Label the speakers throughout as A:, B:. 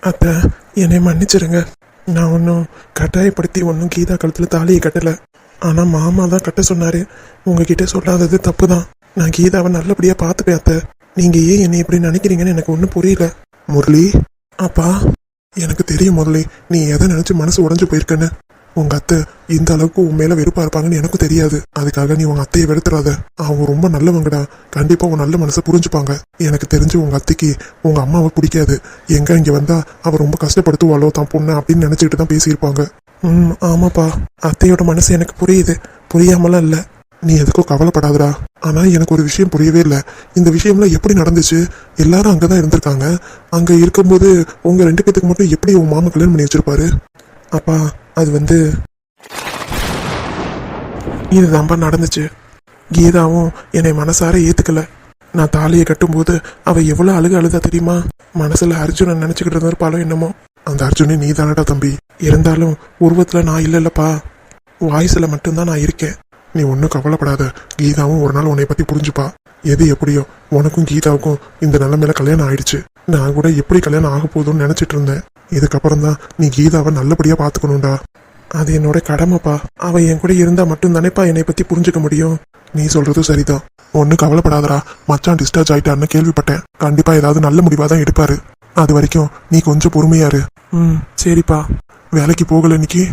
A: அத்தை, என்னை மன்னிச்சிருங்க. நான் ஒன்றும் கட்டாயப்படுத்தி ஒன்றும் கீதா கழுத்தில் தாலியை கட்டலை. ஆனால் மாமா தான் கட்ட சொன்னார். உங்ககிட்ட சொல்லாதது தப்பு தான். நான் கீதாவை நல்லபடியாக பார்த்துப்பேன் அத்தை. நீங்கள் ஏன் என்னை இப்படி நினைக்கிறீங்கன்னு எனக்கு ஒன்றும் புரியல. முரளி, அப்பா, எனக்கு தெரியும் முரளி, நீ எதை நினச்சி மனசு உடஞ்சி போயிருக்கன்னு. உங்க அத்தை இந்த அளவுக்கு உன் மேல வெறுப்பா இருப்பாங்கன்னு எனக்கும் தெரியாது. அதுக்காக நீ உங்க அத்தையை வெறுத்துறாத. அவங்க ரொம்ப நல்லவங்கடா. கண்டிப்பா உன் நல்ல மனசை புரிஞ்சுப்பாங்க. எனக்கு தெரிஞ்சு உங்க அத்தைக்கு உங்க அம்மாவை பிடிக்காது. எங்க இங்க வந்தா அவ ரொம்ப கஷ்டப்படுத்துவாளோ தான் பொண்ணு அப்படின்னு நினைச்சுக்கிட்டு தான் பேசியிருப்பாங்க. ஆமாப்பா, அத்தையோட மனசு எனக்கு புரியுது. புரியாமலாம் இல்ல. நீ எதுக்கும் கவலைப்படாதடா. ஆனா எனக்கு ஒரு விஷயம் புரியவே இல்லை. இந்த விஷயம்லாம் எப்படி நடந்துச்சு? எல்லாரும் அங்கதான் இருந்திருக்காங்க. அங்க இருக்கும்போது உங்க 2 பேத்துக்கு மட்டும் எப்படி உன் மாமா கல்யாணம் பண்ணி வச்சிருப்பாரு? அப்பா, அது இதுதான்ப்பா நடந்துச்சு. கீதாவும் என்னை மனசார ஏத்துக்கல. நான் தாலியை கட்டும்போது அவ எவ்வளவு அழுதா தெரியுமா? மனசுல அர்ஜுனன் நினைச்சுக்கிட்டு இருந்திருப்பாளோ என்னமோ. அந்த அர்ஜுனே நீ தானடா தம்பி. இருந்தாலும் உருவத்துல நான் இல்லைல்லப்பா, வாய்ஸ்ல மட்டும்தான் நான் இருக்கேன். நீ ஒன்றும் கவலைப்படாத. கீதாவும் ஒரு நாள் உன்னை பத்தி புரிஞ்சுப்பா. எது எப்படியோ உனக்கும் கீதாவுக்கும் இந்த நிலைமையில கல்யாணம் ஆயிடுச்சு. நான் கூட எப்படி கல்யாணம் ஆக போதும்னு நினைச்சிட்டு இருந்தேன். இதுக்கப்புறம் தான் நீ கீதாவை நல்லபடியா பாத்துக்கணும்டா. அது என்னோட கடமைப்பா. அவ என் கூட இருந்தா மட்டும் தானேப்பா என்னை பத்தி புரிஞ்சுக்க முடியும். நீ சொல்றதும் சரிதான். ஒன்னும் கவலைப்படாதரா. மச்சான் டிஸ்சார்ஜ் ஆயிட்டாருன்னு கேள்விப்பட்டேன். கண்டிப்பா ஏதாவது நல்ல முடிவா தான் எடுப்பாரு. அது வரைக்கும் நீ கொஞ்சம் பொறுமையாரு. சரிப்பா. வேலைக்கு போகல இன்னைக்கு?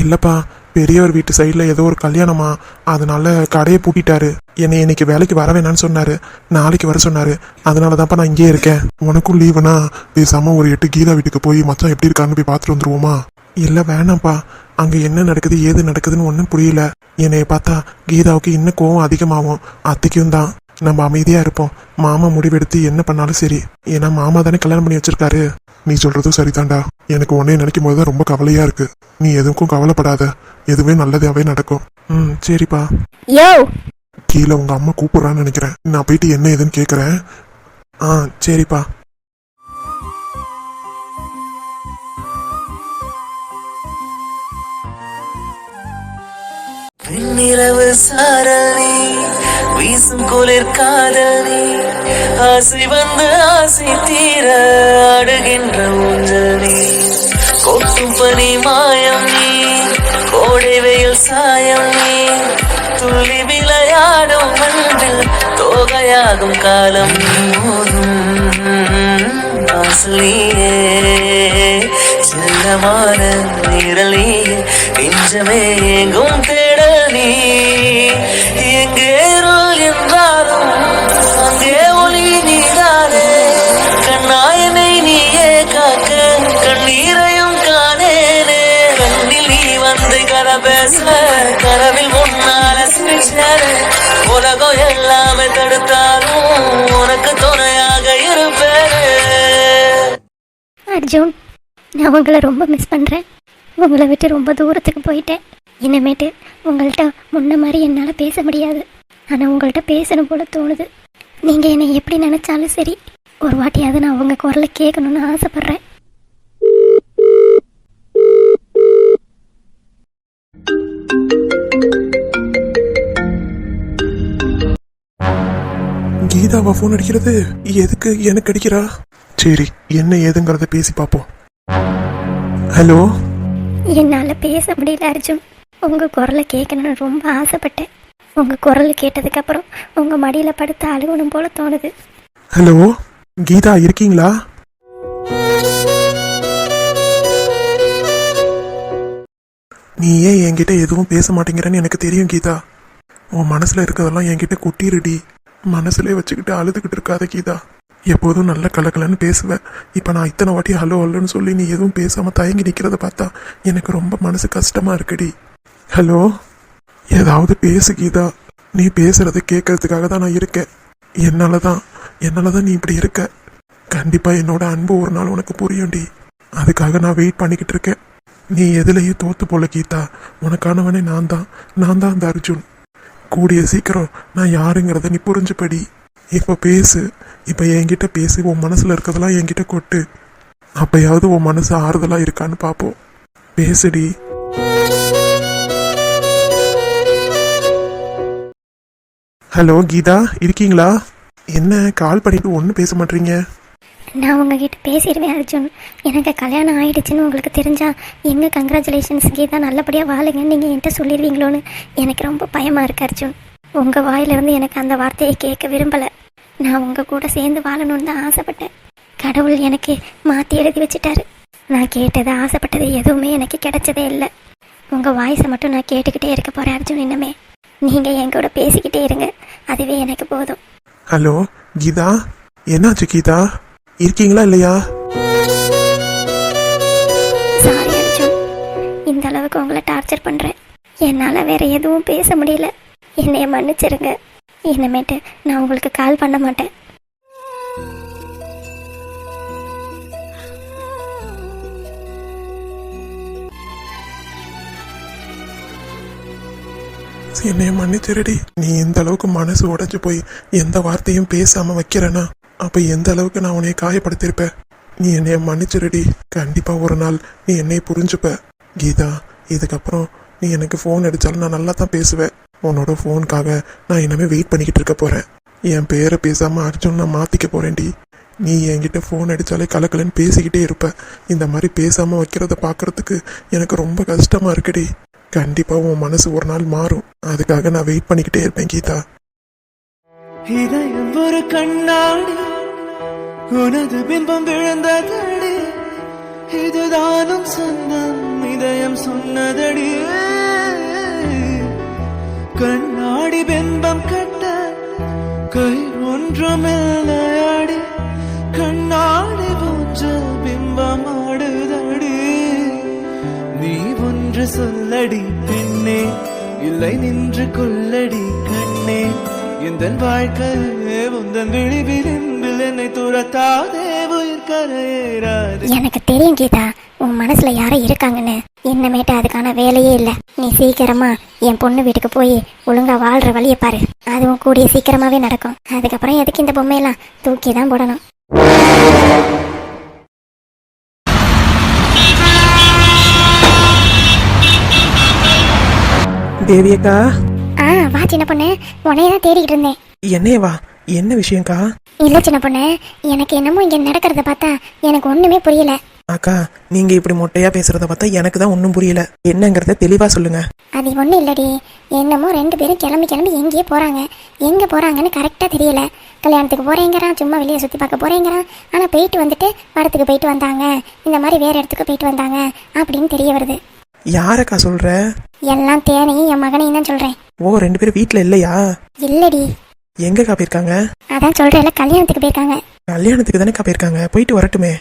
A: இல்லப்பா, பெரியவர் வீட்டு சைட்ல ஏதோ ஒரு கல்யாணமா, அதனால கடையை பூட்டிட்டாரு. என்னை இன்னைக்கு வேலைக்கு வர வேணான்னு சொன்னாரு. நாளைக்கு வர சொன்னாரு. அதனாலதான்ப்பா நான் இங்கே இருக்கேன். உனக்கும் லீவுனா பேசாம ஒரு 8 கீதா வீட்டுக்கு போய் மச்சான் எப்படி இருக்கான்னு போய் பார்த்துட்டு வந்துருவோமா? இல்ல வேணாம்ப்பா, அங்க என்ன நடக்குது ஏது நடக்குதுன்னு ஒன்றும் புரியல. என்னைய பார்த்தா கீதாவுக்கு இன்னும் கோவம் அதிகமாகும். அத்தைக்கும் தான். நம்ம அமைதியா இருப்போம். மாமா முடிவெடுத்து என்ன பண்ணாலும் சரி. ஏன்னா மாமா தானே கல்யாணம் பண்ணி வச்சிருக்காரு. நீ சொல்றதும் சரிதான்டா. எனக்கு உன்னைய நினைக்கும் போதுதான் ரொம்ப கவலையா இருக்கு. நீ எதுக்கும் கவலைப்படாத. எதுவே நல்லதாவே நடக்கும். சரிப்பா. கீழே உங்க அம்மா கூப்பிடுறான்னு நினைக்கிறேன். நான் போயிட்டு என்ன ஏதுன்னு கேக்குறேன். சரிப்பா.
B: நிலவு சாரணி வீசும் குளிர் காதலி ஆசை வந்து ஆசை தீர ஆடுகின்ற ஊஞ்சலி கொட்டும் பனி மாயம் நீ கோடை வெயில் சாயம் நீ துள்ளி விளையாடும் மண்ணில் தோகையாகும் காலம் ஆசலியே செல்லமான நிரலியே நெஞ்சமே எங்கும் தேடல் நீ எங்கே இருள் என்றாலும் அங்கே ஒளி நீதானே கண்ணாயனை நீயே காக்க கண்ணீரையும் காணேனே கண்ணில் நீ வந்து கதை பேச கனவில் முன்னால சிரிச்சாரு உலகம் எல்லாமே தடுத்தாலும் உனக்கு துணையாக இருப்பேன்.
C: அர்ஜுன், நான் உங்களை ரொம்ப மிஸ் பண்ணுறேன். உங்களை விட்டு ரொம்ப தூரத்துக்கு போயிட்டேன். இனிமேட்டு உங்கள்கிட்ட முன்ன மாதிரி என்னால் பேச முடியாது. ஆனால் உங்கள்கிட்ட பேசணும் போல தோணுது. நீங்கள் என்னை எப்படி நினச்சாலும் சரி, ஒரு வாட்டியாவது நான் உங்கள் குரலை கேட்கணுன்னு ஆசைப்பட்றேன்.
A: கீதாவா ஃபோன் அடிக்கிறது? எதுக்கு எனக்கு அடிக்கிறா? சரி, என்ன ஏதுங்கிறத பேசி பார்ப்போம். ஹலோ.
C: என்னால் பேச முடியல அர்ஜுன். உங்கள் குரலை கேட்கணுன்னு ரொம்ப ஆசைப்பட்டேன். உங்கள் குரல் கேட்டதுக்கப்புறம் உங்கள் மடியில் படுத்து அழுகணும் போல தோணுது.
A: ஹலோ கீதா, இருக்கீங்களா? நீ ஏன் என்கிட்ட எதுவும் பேச மாட்டேங்கிறன்னு எனக்கு தெரியும் கீதா. உன் மனசுல இருக்கிறதெல்லாம் என்கிட்ட கொட்டிருடி. மனசுலேயே வச்சுக்கிட்டு அழுதுகிட்டு இருக்காத கீதா. எப்போதும் நல்ல கலக்கலன்னு பேசுவேன். இப்போ நான் இத்தனை வாட்டி ஹலோ ஹலோன்னு சொல்லி நீ எதுவும் பேசாமல் தயங்கி நிற்கிறத பார்த்தா எனக்கு ரொம்ப மனசு கஷ்டமாக இருக்குடி. ஹலோ, ஏதாவது பேசு கீதா. நீ பேசுறதை கேட்கறதுக்காக தான் நான் இருக்கேன். என்னால தான் நீ இப்படி இருக்க. கண்டிப்பா என்னோட அன்பு ஒரு நாள் உனக்கு புரியும்டி. அதுக்காக நான் வெயிட் பண்ணிக்கிட்டு இருக்கேன். நீ எதுலையும் தோத்து போல கீதா. உனக்கானவனே நான் தான் அந்த அர்ஜுன். கூடிய சீக்கிரம் நான் யாருங்கிறத நீ புரிஞ்சுப்படி. இப்ப பேசு, இப்ப என்கிட்ட பேசி உன் மனசுல இருக்கிறதெல்லாம் என்கிட்ட கொட்டு. அப்பயாவது உன் மனசு ஆறுதலா இருக்கான்னு பாப்போம். பேசுடி. ஹலோ கீதா, இருக்கீங்களா? என்ன கால் பண்ணிட்டு ஒன்றும் பேச மாட்டீங்க?
C: நான் உங்ககிட்ட பேசிடுவேன் அர்ஜுன். எனக்கு கல்யாணம் ஆயிடுச்சுன்னு உங்களுக்கு தெரிஞ்சா எங்கே கங்க்ராச்சுலேஷன்ஸ் கீதா நல்லபடியாக வாழுங்கன்னு நீங்கள் என்கிட்ட சொல்லிடுவீங்களோன்னு எனக்கு ரொம்ப பயமாக இருக்கு அர்ஜுன். உங்கள் வாயிலிருந்து எனக்கு அந்த வார்த்தையை கேட்க விரும்பலை. நான் உங்கள் கூட சேர்ந்து வாழணும்னு தான் ஆசைப்பட்டேன். கடவுள் எனக்கு மாற்றி எழுதி வச்சுட்டாரு. நான் கேட்டது ஆசைப்பட்டது எதுவுமே எனக்கு கிடைச்சதே இல்லை. உங்கள் வாய்ஸை மட்டும் நான் கேட்டுக்கிட்டே இருக்க போகிறேன் அர்ஜுன். இன்னமே நீங்கள் என் கூட பேசிக்கிட்டே இருங்க, அதுவே எனக்கு போதும்.
A: ஹலோ கீதா, என்னாச்சு கீதா? இருக்கீங்களா இல்லையா?
C: சாரி அர்ஜுன், இந்த அளவுக்கு உங்களை டார்ச்சர் பண்ணுறேன். என்னால் வேற எதுவும் பேச முடியல. என்னைய மன்னிச்சிருங்க. இனிமேட்டு நான் உங்களுக்கு கால் பண்ண மாட்டேன்.
A: என்னைய மன்னிச்சிருடி. நீ இந்த அளவுக்கு மனசு உடைஞ்சு போய் எந்த வார்த்தையும் பேசாம வைக்கிறேன்னா அப்ப எந்த அளவுக்கு நான் உன்னைய காயப்படுத்திருப்பேன். நீ என்னைய மன்னிச்சிருடி. கண்டிப்பா ஒரு நாள் நீ என்னைய புரிஞ்சுப்ப கீதா. இதுக்கப்புறம் நீ எனக்கு ஃபோன் அடிச்சாலும் நான் நல்லா தான் பேசுவேன். உன்னோட ஃபோனுக்காக நான் இனிமே வெயிட் பண்ணிக்கிட்டு இருக்க போறேன். என் பேரை பேசாம அர்ஜுன் நான் மாத்திக்க போறேன்டி. நீ என்கிட்ட ஃபோன் அடிச்சாலே கலக்கலன்னு பேசிக்கிட்டே இருப்ப. இந்த மாதிரி பேசாம வைக்கிறத பாக்குறதுக்கு எனக்கு ரொம்ப கஷ்டமா இருக்குடி. கண்டிப்பா உன் மனசு ஒரு நாள் மாறும். அதுக்காக நான் வெயிட் பண்ணிக்கிட்டே இருப்பேன் கீதா.
B: இதயம் ஒரு கண்ணாடி, உனது பிம்பம் விழுந்ததடி. இதுதானும் சொந்தம், இதயம் சொன்னதடி. கண்ணாடி பிம்பம் கட்ட கை ஒன்றுமில்லையாடி. கண்ணாடி போன்ற பிம்பம் ஆடுதடி. நீ ஒன்று சொல்லடி பெண்ணே, இல்லை நின்று கொள்ளடி கண்ணே. இந்த வாழ்க்கையே உந்தன் விழி விளிம்பில் என்னை துரத்தாதே உயிர் கரையேறாது.
C: எனக்கு தெரியும் கீதா, உன் மனசுல யாரும் இருக்காங்கன்னு. இன்னமேட்டு அதுக்கான வேலையே இல்லை. நீ சீக்கிரமா என் பொண்ணு வீட்டுக்கு போய் ஒழுங்கா வாழ்ற வழியை பாரு. அதுவும் கூடிய சீக்கிரமாவே நடக்கும். அதுக்கப்புறம் எதுக்கு இந்த பொம்மையெல்லாம் தூக்கி தான் போடணும்.
A: தேவியக்கா.
C: வா சின்ன பொண்ணு, உன்னையதான் தேடிக்கிட்டு இருந்தேன்.
A: என்னையவா? என்ன விஷயம்க்கா?
C: இல்ல சின்ன பொண்ணு, எனக்கு என்னமோ இங்க நடக்கிறத பார்த்தா எனக்கு ஒண்ணுமே புரியல.
D: அக்கா, நீங்க இப்படி மொட்டையா பேசுறத பார்த்தா எனக்கு தான் ஒன்றும் புரியல. என்னங்கறத தெளிவா சொல்லுங்க.
C: அது ஒன்றும் இல்லடி, என்னமோ 2 பேரும் கிளம்பி எங்கேயே போறாங்க. எங்க போறாங்கன்னு கரெக்டா தெரியல. கல்யாணத்துக்கு போறேங்கிறான், சும்மா வெளியே சுத்தி பார்க்க போறேங்கிறான். ஆனா போயிட்டு வந்துட்டு படத்துக்கு போயிட்டு வந்தாங்க, இந்த மாதிரி வேற இடத்துக்கு போயிட்டு வந்தாங்க அப்படின்னு தெரிய வருது.
D: யாரக்கா சொல்ற?
C: எல்லாம் தேனையும் என் மகனையும் தான் சொல்றேன்.
D: ஓ, 2 பேரும் வீட்டுல இல்லையா?
C: இல்லடி.
D: எங்கக்கா போயிருக்காங்க?
C: அதான் சொல்றேன்ல, கல்யாணத்துக்கு போயிருக்காங்க.
D: கல்யாணத்துக்கு தானேக்கா போயிருக்காங்க, போயிட்டு வரட்டுமே.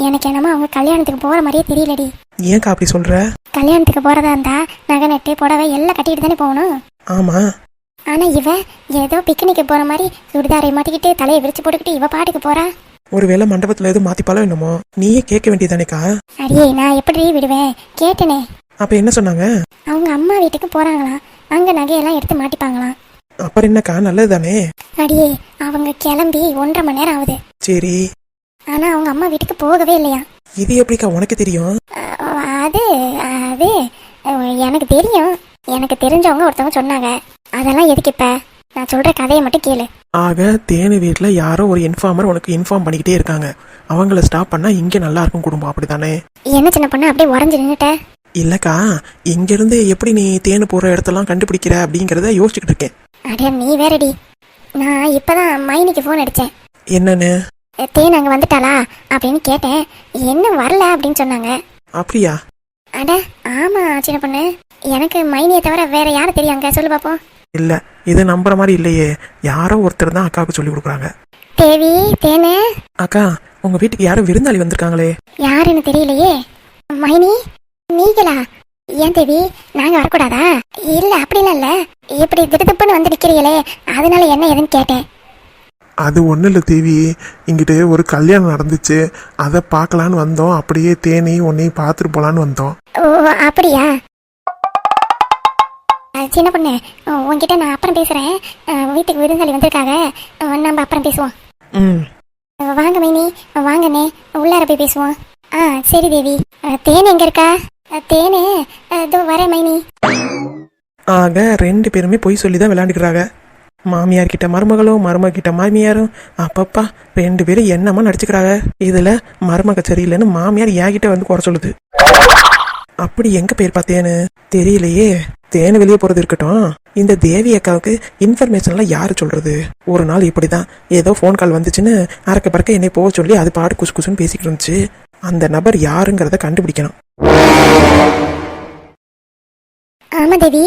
C: எனக்கு என்னமோ அவங்க கல்யாணத்துக்கு போற மாதிரியே தெரியலடி.
D: ஏன்க்கா அப்படி சொல்ற?
C: கல்யாணத்துக்கு போறதா இருந்தா நகை நட்டு புடவை எல்லாம் கட்டிட்டு தானே போகணும்.
D: ஆமா.
C: ஆனா இவ ஏதோ பிக்னிக்கு போற மாதிரி சுடிதாரை மாட்டிக்கிட்டு தலையை விரிச்சு போட்டுக்கிட்டு இவ பாட்டுக்கு போறா.
D: ஒருவேளை மண்டபத்துல எதுவும் மாத்திப்பாலோ என்னமோ. நீயே கேட்க வேண்டியதானேக்கா?
C: அடியே, நான் எப்படி விடுவேன்? கேட்டனே.
D: அப்ப என்ன சொன்னாங்க?
C: அவங்க அம்மா வீட்டுக்கு போறாங்களாம், அங்க நகையெல்லாம் எடுத்து மாட்டிப்பாங்களாம்.
D: அப்புறம் என்னக்கா, நல்லது தானே.
C: அடியே, அவங்க கிளம்பி 1.5 மணி நேரம் ஆகுது.
D: சரி.
C: ஆனா அவங்க அம்மா வீட்டுக்கு போகவே இல்லையா.
D: இது எப்படிக்கா உனக்கு தெரியும்?
C: அது அது எனக்கு தெரியும். எனக்கு தெரிஞ்சவங்க ஒருத்தவங்க சொன்னாங்க. அதெல்லாம் எதுக்கு இப்ப? நான் சொல்ற கதையை மட்டும் கேளு.
D: ஆக தேனு வீட்டுல யாரோ ஒரு இன்ஃபார்மர் உனக்கு இன்ஃபார்ம் பண்ணிக்கிட்டே இருக்காங்க. அவங்கள ஸ்டாப் பண்ணா இங்க நல்லா இருக்கும் குடும்பம், அப்படித்தானே?
C: என்ன சின்ன பொண்ணு அப்படியே உறைஞ்சு நின்னுட்ட?
D: இல்லக்கா, இங்க இருந்து எப்படி நீ தேனு போற இடத்தெல்லாம் கண்டுபிடிக்கிற அப்படிங்கறத யோசிச்சுக்கிட்டு இருக்கேன்.
C: அட நீ வேறடி, நான் இப்பதான் மைனிக்கு போன் அடிச்சேன்.
D: என்னன்னு?
C: தேன் அங்க வந்துட்டாளா அப்படின்னு கேட்டேன். என்ன வரல அப்படின்னு சொன்னாங்க.
D: அப்படியா?
C: அட ஆமா சின்ன பொண்ணு, எனக்கு மைனியை தவிர வேற யாரு தெரியாங்க சொல்லு பாப்போம்.
D: இல்ல, இது நம்புற மாதிரி இல்லையே. யாரோ ஒருத்தர் தான் அக்காவுக்கு சொல்லி கொடுக்குறாங்க.
C: தேவி, தேனு.
D: அக்கா, உங்க வீட்டுக்கு யாரும் விருந்தாளி வந்திருக்காங்களே.
C: யாருன்னு தெரியலையே. மைனி, நீங்களா? ஏன் தேவி, நாங்க வரக்கூடாதா? இல்ல அப்படிலாம் இல்ல, இப்படி திடுதுப்புன்னு வந்து நிக்கிறீங்களே, அதனால என்ன ஏதுன்னு கேட்டேன்.
A: அது ஒன்றும் இல்லை தேவி, இங்கிட்டு ஒரு கல்யாணம் நடந்துச்சு, அதை பார்க்கலான்னு வந்தோம். அப்படியே தேனையும் உன்னையும் பார்த்துட்டு போலான்னு வந்தோம்.
C: ஓ அப்படியா? சின்ன பொண்ணு, உன்கிட்ட நான் அப்புறம் பேசுகிறேன். வீட்டுக்கு விருந்தாளி வந்திருக்காங்க, நம்ம அப்புறம் பேசுவோம்.
D: ம்.
C: வாங்க மைனி, வாங்கண்ணே, உள்ளார போய் பேசுவோம். சரி தேவி. தேனு எங்கே இருக்கா? தேனு இதோ வரேன் மைனி.
D: ஆக 2 பேருமே பொய் சொல்லி தான் விளையாண்டுக்கிறாங்க. மாமியார் கிட்ட மருமகளும் மருமக கிட்ட மாமியாரும். அப்பப்பா 2 பேரும் என்னமா நடிச்சுக்கிறாங்க. இதுல மருமக சரியில்லைன்னு மாமியார் என்கிட்ட வந்து குறை சொல்லுது. அப்படி எங்க போயிருப்பா தேனு தெரியலையே. தேனு வெளியே போறது இருக்கட்டும், இந்த தேவி அக்காவுக்கு இன்ஃபர்மேஷன்லாம் யாரு சொல்றது? ஒரு நாள் இப்படிதான் ஏதோ ஃபோன் கால் வந்துச்சுன்னு அறக்க பறக்க என்னை போக சொல்லி அது பாடு குசு குசுன்னு பேசிக்கிட்டு இருந்துச்சு. அந்த நபர் யாருங்கிறத கண்டுபிடிக்கணும்.
C: ஆமா தேவி,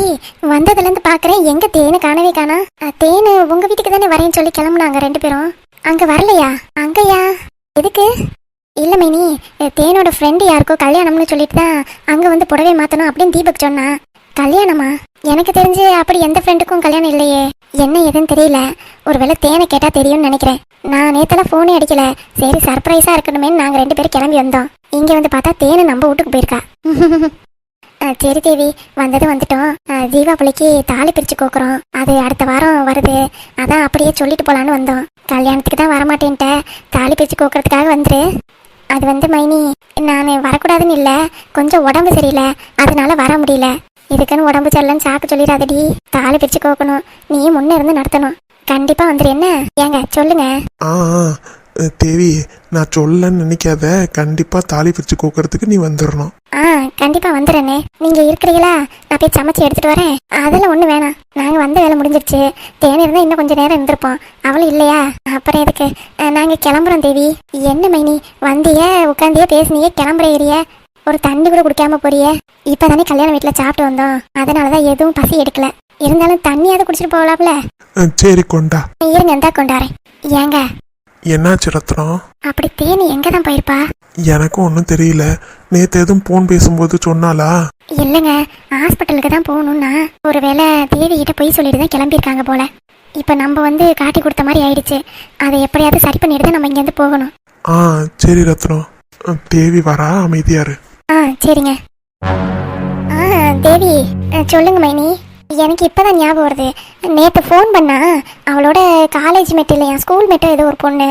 C: வந்ததுலேருந்து பார்க்குறேன், எங்க தேனு காணவே காணா. தேனு உங்க வீட்டுக்கு தானே வரேன்னு சொல்லி கிளம்புனாங்க 2 பேரும். அங்க வரலையா? அங்கயா? எதுக்கு? இல்ல மைனி, தேனோட ஃப்ரெண்டு யாருக்கோ கல்யாணம்னு சொல்லிட்டு தான் அங்க வந்து புடவை மாத்தணும் அப்படின்னு தீபக் சொன்னா. கல்யாணமா? எனக்கு தெரிஞ்சு அப்படி எந்த ஃப்ரெண்டுக்கும் கல்யாணம் இல்லையே. என்ன ஏதுன்னு தெரியல. ஒருவேளை தேனை கேட்டா தெரியும்னு நினைக்கிறேன். நான் நேத்தெல்லாம் ஃபோனே அடிக்கல. சரி சர்ப்ரைஸா இருக்கணுமே நாங்க 2 பேரும் கிளம்பி வந்தோம். இங்க வந்து பார்த்தா தேனு நம்ம வீட்டுக்கு போயிருக்கா. சரி தேவி, வந்தது வந்துட்டோம். தீபாவளிக்கு தாலி பிரிச்சு கோக்குறோம், அது அடுத்த வாரம் வருது. அதான் அப்படியே சொல்லிட்டு போலான்னு வந்தோம். கல்யாணத்துக்கு தான் வரமாட்டேன்ட்ட, தாலி பிரிச்சு கோக்குறதுக்காக வந்துரு. அது வந்து மைனி, நான் வரக்கூடாதுன்னு இல்லை, கொஞ்சம் உடம்பு சரியில்லை, அதனால வர முடியல. இதுக்குன்னு உடம்பு சரியில்லைன்னு சாக்கு சொல்லிடாதடி. தாலி பிரிச்சு கோக்கணும், நீ முன்ன இருந்து நடத்தணும். கண்டிப்பா வந்துரு. என்ன ஏங்க சொல்லுங்க.
A: ஆ தேவி, நான் சொல்லன்னு நினைக்காத, கண்டிப்பா தாலி பிரிச்சு கோக்கறதுக்கு நீ வந்துடணும்.
C: கண்டிப்பா வந்துடுறேனே. நீங்க இருக்கிறீங்களா? நான் போய் சமைச்சு எடுத்துட்டு வரேன். அதெல்லாம் ஒண்ணு வேணாம், நாங்க வந்த வேலை முடிஞ்சிருச்சு. தேனி இருந்தா இன்னும் கொஞ்சம் நேரம் இருந்திருப்போம். அவளும் இல்லையா, அப்புறம் எதுக்கு? நாங்க கிளம்புறோம் தேவி. என்ன மைனி, வந்திய உட்காந்தியே பேசுனியே, கிளம்புற ஏரிய, ஒரு தண்ணி கூட குடிக்காம போறிய? இப்பதானே கல்யாண வீட்டுல சாப்பிட்டு வந்தோம், அதனாலதான் எதுவும் பசி எடுக்கல. இருந்தாலும் தண்ணியாவது குடிச்சிட்டு போகலாம்ல.
A: சரி கொண்டா.
C: இருங்க, இருந்தா கொண்டாரேன். ஏங்க
A: என்னாச்சு ரத்னம்?
C: அப்படி தேனி எங்க தான் போயிருப்பா?
A: எனக்கும் ஒன்றும் தெரியல. நேற்று எதுவும் போன் பேசும்போது சொன்னாலா?
C: இல்லைங்க, ஹாஸ்பிட்டலுக்கு தான் போகணும்னா ஒருவேளை தேவி கிட்ட போய் சொல்லிட்டு தான் கிளம்பியிருக்காங்க போல. இப்போ நம்ம வந்து காட்டி கொடுத்த மாதிரி ஆயிடுச்சு. அதை எப்படியாவது சரி பண்ணிட்டு தான் நம்ம இங்கேருந்து போகணும்.
A: சரி ரத்னம், தேவி வரா, அமைதியாரு.
C: சரிங்க. தேவி சொல்லுங்க மைனி. எனக்கு இப்போதான் ஞாபகம் வருது, நேற்று ஃபோன் பண்ணா அவளோட காலேஜ் மெட்டு இல்லையா, ஸ்கூல் மெட்டு ஏதோ ஒரு பொண்ணு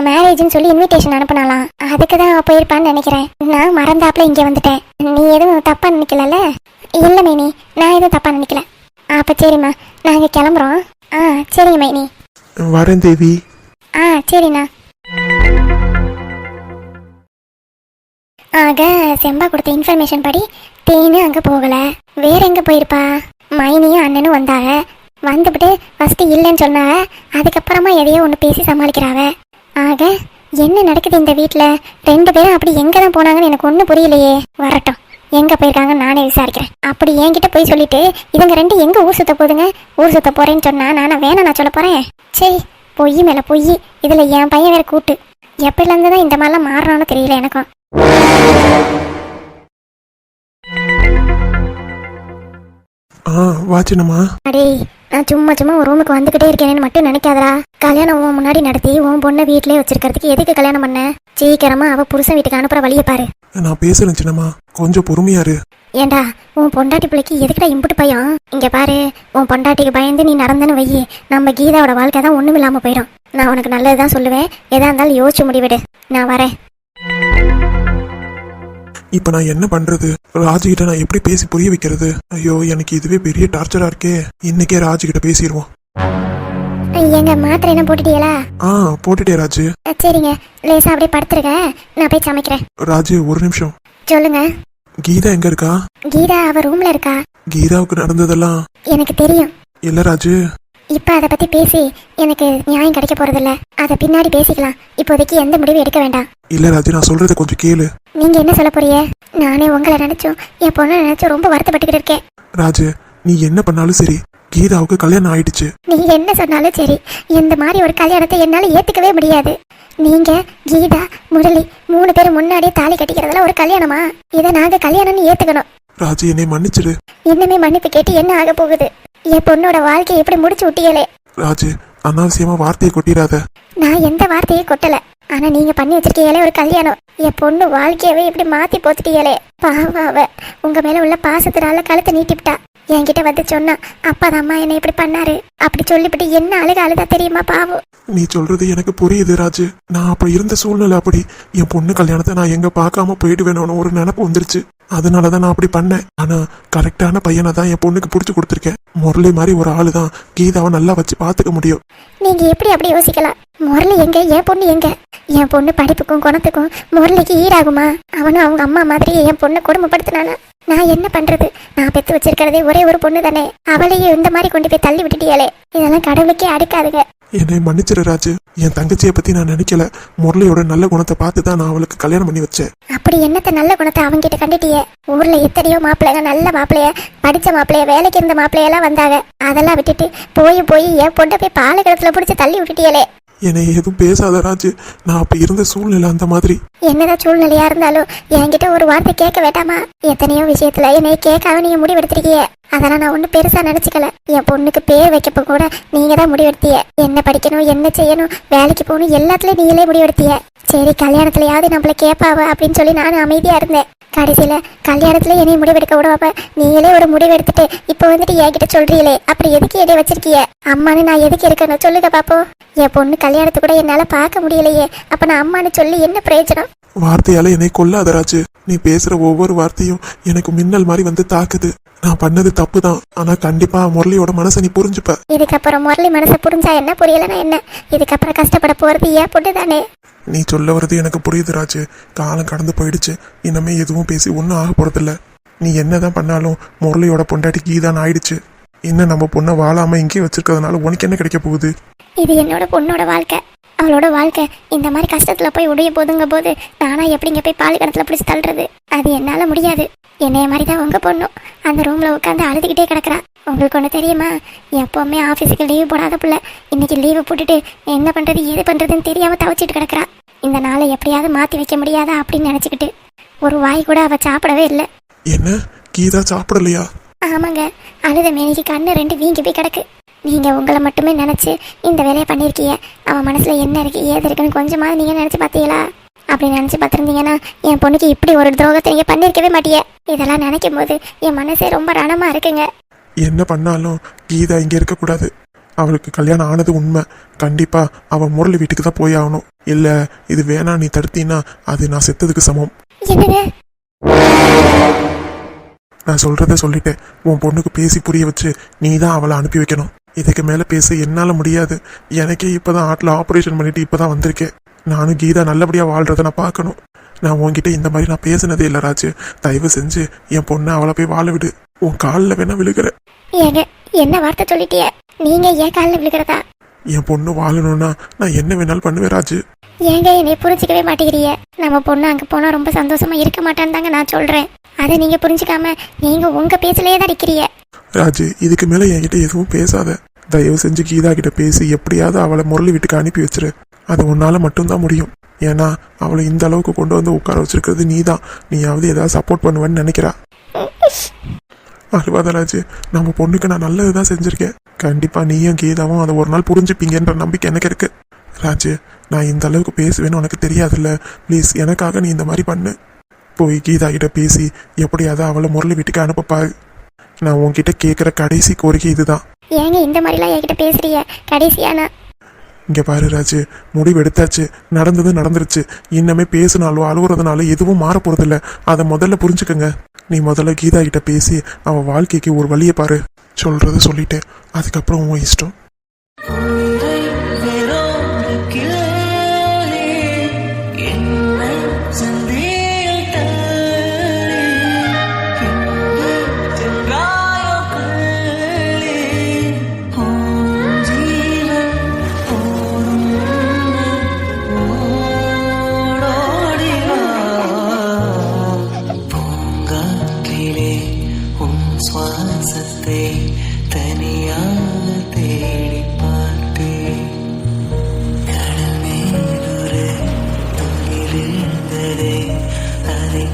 C: மேரேஜ்னு சொல்லி இன்விடேஷன் அனுப்பினாலாம். அதுக்கு தான் போயிருப்பான்னு நினைக்கிறேன். நான் மறந்தாப்புல இங்கே வந்துட்டேன். நீ எதுவும் தப்பாக நினைக்கலல்ல? இல்லை மைனி, நான் எதுவும் தப்பாக நினைக்கல. அப்போ சரிம்மா, நாங்கள் கிளம்புறோம். சரிங்க மைனி.
A: வரேன் தேவி.
C: சரிண்ணா. ஆக செம்பா கொடுத்த இன்ஃபர்மேஷன் படி தேனு அங்கே போகலை. வேற எங்கே போயிருப்பா? மைனியும் அண்ணனும் வந்தாங்க. வந்துவிட்டு ஃபஸ்ட்டு இல்லைன்னு சொன்னாங்க, அதுக்கப்புறமா எதையோ ஒன்று பேசி சமாளிக்கிறாங்க. ஆக என்ன நடக்குது இந்த வீட்டில்? 2 பேரும் அப்படி எங்கே தான் போனாங்கன்னு எனக்கு ஒன்றும் புரியலையே. வரட்டும், எங்கே போயிருக்காங்கன்னு நானே விசாரிக்கிறேன். அப்படி என்கிட்ட போய் சொல்லிட்டு இதுங்க 2 எங்கே ஊர் சுற்ற போதுங்க? ஊர் சுற்ற போகிறேன்னு சொன்னால் நான் சொல்ல போகிறேன். சரி, பொய் மேலே பொய். இதில் என் பையன் வேற கூட்டு. எப்படிலேருந்து தான் இந்த மாதிரிலாம் மாறணும்னு தெரியல எனக்கும்.
A: வாச்சினமா?
C: அடே, நான் சும்மா ஒரு ரூமுக்கு வந்துகிட்டே இருக்கேன்னு மட்டும் நினைக்காதடா. கல்யாணம் உன் முன்னாடி நடத்தி உன் பொண்ணை வீட்டிலே வச்சிருக்கிறதுக்கு எதுக்கு கல்யாணம் பண்ண? சீக்கிரமா அவ புருஷன் வீட்டுக்கு அனுப்புற வழியை பாரு.
A: நான் பேசுறேன் சின்னம்மா, கொஞ்சம் பொறுமையாரு.
C: ஏண்டா, உன் பொண்டாட்டி பிள்ளைக்கு எதுக்குடா இம்புட்டு பயம்? இங்க பாரு, உன் பொண்டாட்டிக்கு பயந்து நீ நடந்தன்னு வை, நம்ம கீதாவோட வாழ்க்கை தான் ஒண்ணும் இல்லாம போயிடும். நான் உனக்கு நல்லதுதான் சொல்லுவேன், எதா இருந்தாலும் யோசிச்சு முடிவிடு. நான் வரேன்.
A: இப்ப நான் என்ன பண்றது? ராஜுகிட்ட நான் எப்படி பேசி புரிய வைக்கிறது? ஐயோ, எனக்கு இதுவே பெரிய டார்ச்சரா இருக்கே. இன்னைக்கே ராஜுகிட்ட பேசிடுவோம்.
C: எங்க மாத்திரை என்ன போட்டுட்டீங்களா?
A: போட்டுட்டே ராஜு.
C: சரிங்க, லேசா அப்படியே படுத்துருக்க, நான் போய் சமைக்கிறேன்.
A: ராஜு ஒரு நிமிஷம்.
C: சொல்லுங்க.
A: கீதா எங்க இருக்கா?
C: கீதா அவ ரூம்ல இருக்கா.
A: கீதாவுக்கு நடந்ததெல்லாம்
C: எனக்கு தெரியும்.
A: இல்ல ராஜு,
C: இப்ப அதை பத்தி பேசி எனக்கு நியாயம் கிடைக்க போறதில்ல. அதை பின்னாடி பேசிக்கலாம். இப்போதைக்கு எந்த முடிவும் எடுக்க வேண்டாம்.
A: இல்ல ராஜு, நான் சொல்றத கொஞ்சம் கேளு.
C: நீங்க என்ன சொல்ல போறீங்க? நானே உங்களை நினைச்சும் என் பொண்ணை நினைச்சும் ரொம்ப வருத்தப்பட்டுக்கிட்டு இருக்கேன்.
A: ராஜு, நீ என்ன பண்ணாலும் சரி, கீதாவுக்கு கல்யாணம் ஆயிடுச்சு.
C: நீ என்ன சொன்னாலும் சரி, இந்த மாதிரி ஒரு கல்யாணத்தை என்னால ஏத்துக்கவே முடியாது. நீங்க கீதா முரளி 3 பேரும் முன்னாடியே தாலி கட்டிக்கிறதுல ஒரு கல்யாணமா? இதை நாங்க கல்யாணம்னு ஏத்துக்கணும்.
A: ராஜு, என்னை மன்னிச்சிடு.
C: இன்னுமே மன்னிப்பு கேட்டு என்ன ஆக போகுது? என் பொண்ணோட வாழ்க்கையை எப்படி முடிச்சு விட்டியலே.
A: ராஜு, அனாவசியமா வார்த்தையை கொட்டிடாத.
C: நான் எந்த வார்த்தையும் கொட்டல. ஆனா நீங்க பண்ணி வச்சிருக்கீங்களே ஒரு கல்யாணம், என் பொண்ணு வாழ்க்கையவே இப்படி மாத்தி போத்துட்டீங்களே. பாவம் அவ உங்க மேல உள்ள பாசத்தினால கழுத்தை நீட்டிவிட்டா. என்கிட்ட வந்து சொன்னா அப்பா அம்மா என்ன இப்படி பண்ணாரு அப்படி சொல்லிவிட்டு என்ன அழுதா தெரியுமா பாவம்.
A: நீ சொல்றது எனக்கு புரியுது ராஜு. நான் அப்படி இருந்த சூழ்நிலை அப்படி. என் பொண்ணு கல்யாணத்தை நான் எங்க பார்க்காம போயிடுவேணும்னு ஒரு நினைப்பு வந்துருச்சு. அதனாலதான் நான் அப்படி பண்ணேன். ஆனா கரெக்டான பையனை தான் என் பொண்ணுக்கு புடிச்சு கொடுத்துருக்கேன். முரளி மாதிரி ஒரு ஆளு தான் கீதாவை நல்லா வச்சு பாத்துக்க முடியும்.
C: நீங்க எப்படி அப்படி யோசிக்கலாம்? முரளி எங்க, என் பொண்ணு எங்க? என் பொண்ணு படிப்புக்கும் குணத்துக்கும் முரளிக்கு ஈடாகுமா? அவனும் அவங்க அம்மா மாதிரி என் பொண்ணை கொடுமைப்படுத்தினானா? நான் என்ன பண்றது? நான் பெத்து வச்சிருக்கிறதே ஒரே ஒரு பொண்ணு தானே, அவளையும் இந்த மாதிரி கொண்டு போய் தள்ளி விட்டுட்டியாலே. இதெல்லாம் கடவுளுக்கே அடுக்காதுங்க.
A: என்னை மன்னிச்சிரு ராஜு. என் தங்கச்சியை பத்தி நான் நினைக்கல. முரளியோட நல்ல குணத்தை பார்த்து தான் நான் அவளுக்கு கல்யாணம் பண்ணி வச்சேன்.
C: அப்படி என்னத்த நல்ல குணத்தை அவங்கிட்ட கண்டுட்டியே? ஊர்ல எத்தனையோ மாப்பிள்ளைங்க, நல்ல மாப்பிள்ளைய, படிச்ச மாப்பிள்ளைய, வேலைக்கு இருந்த மாப்பிள்ளையெல்லாம் வந்தாங்க. அதெல்லாம் விட்டுட்டு போய் என் பொண்ணை போய் பாலகடத்துல பிடிச்சி தள்ளி விட்டுட்டியாலே.
A: என்னை எதுவும் பேசாத ராஜு. நான் அப்ப இருந்த சூழ்நிலை அந்த மாதிரி.
C: என்னதான் சூழ்நிலையா இருந்தாலும் என்கிட்ட ஒரு வார்த்தை கேட்க வேண்டாமா? எத்தனையோ விஷயத்துல என்னை கேட்காம நீங்க முடிவெடுத்திருக்கீங்க. அதெல்லாம் நான் ஒன்னும் பெருசா நினைச்சுக்கல. என் பொண்ணுக்கு பேர் வைக்கப்ப கூட நீங்க தான் முடிவெடுத்தீங்க. என்ன படிக்கணும், என்ன செய்யணும், வேலைக்கு போகணும், எல்லாத்துலயும் நீங்களே முடிவெடுத்தீங்க. சரி கல்யாணத்துலயாவது நம்மள கேட்பாவ அப்படின்னு சொல்லி நானும் அமைதியா இருந்தேன். கடைசியில கல்யாணத்துல என்னைய முடிவெடுக்க விடுவாப்ப நீங்களே ஒரு முடிவு எடுத்துட்டு இப்ப வந்துட்டு என்கிட்ட சொல்றீங்களே, அப்படி எதுக்கு என்னை வச்சிருக்கீங்க? அம்மானு நான் எதுக்கு இருக்கணும் சொல்லுங்க பாப்போம். என் பொண்ணு கல்யாணத்தை கூட என்னால பார்க்க முடியலையே, அப்ப நான் அம்மானு சொல்லி என்ன பிரயோஜனம்?
A: வார்த்தையால என்னை கொல்லாத ராஜு. நீ பேசுற ஒவ்வொரு வார்த்தையும் எனக்கு மின்னல் மாதிரி வந்து தாக்குது. நான் பண்ணது தப்பு தான். ஆனா கண்டிப்பா முரளியோட மனசை நீ புரிஞ்சுப்ப.
C: இதுக்கப்புறம் முரளி மனசை புரிஞ்சா என்ன, புரியலன்னா என்ன? இதுக்கப்புறம் கஷ்டப்பட போறது ஏன் பொண்ணு தானே.
A: நீ சொல்ல வர்றது எனக்கு புரியுது ராஜு. காலம் கடந்து போயிடுச்சு. இன்னமே எதுவும் பேசி ஒன்றும் ஆக போறதில்ல. நீ என்னதான் பண்ணாலும் முரளியோட பொண்டாட்டி கீதான் ஆயிடுச்சு. இன்னும் நம்ம பொண்ணை வாழாம இங்கே வச்சிருக்கிறதுனால உனக்கு என்ன கிடைக்க போகுது?
C: இது என்னோட பொண்ணோட வாழ்க்கை, அவளோட வாழ்க்கை. இந்த மாதிரி கஷ்டத்துல போய் உடைய போதுங்க போது நானா எப்படிங்க போய் பால் கடத்துல பிடிச்சி தள்ளுறது? அது என்னால முடியாது. என்னைய மாதிரி தான் உங்க பொண்ணும் அந்த ரூம்ல உட்காந்து அழுதுகிட்டே கிடக்குறா. உங்களுக்கு ஒண்ணு தெரியுமா? எப்பவுமே ஆபீஸுக்கு லீவு போடாத புள்ள இன்னைக்கு லீவு போட்டுட்டு என்ன பண்றது ஏது பண்றதுன்னு தெரியாம தவச்சிட்டு கிடக்குறா. இந்த நாளை எப்படியாவது மாத்தி வைக்க முடியாதா அப்படின்னு நினைச்சுக்கிட்டு ஒரு வாய் கூட அவ சாப்பிடவே இல்லை.
A: என்ன கீதா சாப்பிடலையா?
C: ஆமாங்க, அழுத மேனிக்கு கண்ணு ரெண்டு வீங்கி போய் கிடக்கு. நீங்க உங்களை மட்டுமே நினைச்சு இந்த வேலையை பண்ணிருக்கீங்க. அவன் மனசுல என்ன இருக்கு ஏது இருக்குன்னு கொஞ்சமாவது நீங்க நினைச்சு பாத்தீங்களா? அப்படி நினைச்சு பார்த்திருந்தீங்கன்னா என் பொண்ணுக்கு இப்படி ஒரு துரோகத்தை நீங்க பண்ணிருக்கவே மாட்டீங்க. இதெல்லாம் நினைக்கும் போது என் மனசே ரொம்ப ரணமா இருக்குங்க.
A: என்ன பண்ணாலும் கீதா இங்க இருக்க கூடாது. அவளுக்கு கல்யாணம் ஆனது உண்மை. கண்டிப்பா அவ முரளி வீட்டுக்கு தான் போய் ஆகணும். இல்ல இது வேணா நீ தடுத்தீன்னா அது நான் செத்ததுக்கு சமம்.
C: என்னங்க?
A: நான் சொல்றத சொல்லிட்டேன். உன் பொண்ணுக்கு பேசி புரிய வச்சு நீ தான் அவளை அனுப்பி வைக்கணும். இதுக்கு மேல பேச என்னால முடியாது. எனக்கே இப்பதான் ஆட்ல ஆபரேஷன் பண்ணிட்டு இப்பதான் வந்திருக்கேன். நானும் கீதா நல்லபடியா வாழ்றத நான் பார்க்கணும். நான் உன்கிட்ட இந்த மாதிரி நான் பேசினதே இல்லை ராஜு. தயவு செஞ்சு என் பொண்ணை அவளை போய் வாழ விடு. உன் காலில் வேணா விழுகிற.
C: ஏங்க என்ன வார்த்தை சொல்லிட்டிய? நீங்க ஏன் காலில் விழுகிறதா?
A: என் பொண்ணு வாழணும்னா நான் என்ன வேணாலும் பண்ணுவேன் ராஜு.
C: ஏங்க என்னை புரிஞ்சுக்கவே மாட்டேங்கிறீங்க. நம்ம பொண்ணு அங்க போனா ரொம்ப சந்தோஷமா இருக்க மாட்டான்னு தாங்க நான் சொல்றேன். அதை நீங்க புரிஞ்சுக்காம நீங்க உங்க பேச்சிலேயே தான் இருக்கிறீங்க.
A: ராஜு, இதுக்கு மேல என்கிட்ட எதுவும் பேசாத. தயவு செஞ்சு கீதா கிட்ட பேசி எப்படியாவது அவளை முரளி வீட்டுக்கு அனுப்பி வச்சிரு. அது உன்னால மட்டும்தான் முடியும். ஏன்னா அவளை இந்த அளவுக்கு கொண்டு வந்து உட்கார வச்சிருக்கிறது நீதான். நீயாவது ஏதாவது சப்போர்ட் பண்ணுவேன்னு நினைக்கிறா. அழுவாத ராஜு. நம்ம பொண்ணுக்கு நான் நல்லதுதான் செஞ்சிருக்கேன். கண்டிப்பா நீயும் கீதாவும் அதை ஒரு நாள் புரிஞ்சுப்பீங்கன்ற நம்பிக்கை எனக்கு இருக்கு. ராஜு, நான் இந்த அளவுக்கு பேசுவேன்னு உனக்கு தெரியாதுல்ல. ப்ளீஸ் எனக்காக நீ இந்த மாதிரி பண்ணு. போய் கீதா கிட்ட பேசி எப்படியாவது அவளை முரளி வீட்டுக்கு அனுப்பப்பாரு. நான் உன்கிட்ட கேட்குற கடைசி கோரிக்கை இதுதான்.
C: ஏங்க இந்த மாதிரிலாம் என்கிட்ட பேசுறீங்க? கடைசியானா
A: இங்க பாரு ராஜு, முடிவு எடுத்தாச்சு. நடந்தது நடந்துருச்சு. இன்னமே பேசினாலும் அழுகுறதுனால எதுவும் மாற போறதில்ல. அதை முதல்ல புரிஞ்சுக்கங்க. நீ முதல்ல கீதா கிட்ட பேசி அவன் வாழ்க்கைக்கு ஒரு வழியை பாரு. சொல்றத சொல்லிட்டேன். அதுக்கப்புறம் உன் இஷ்டம்.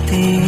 B: தேடி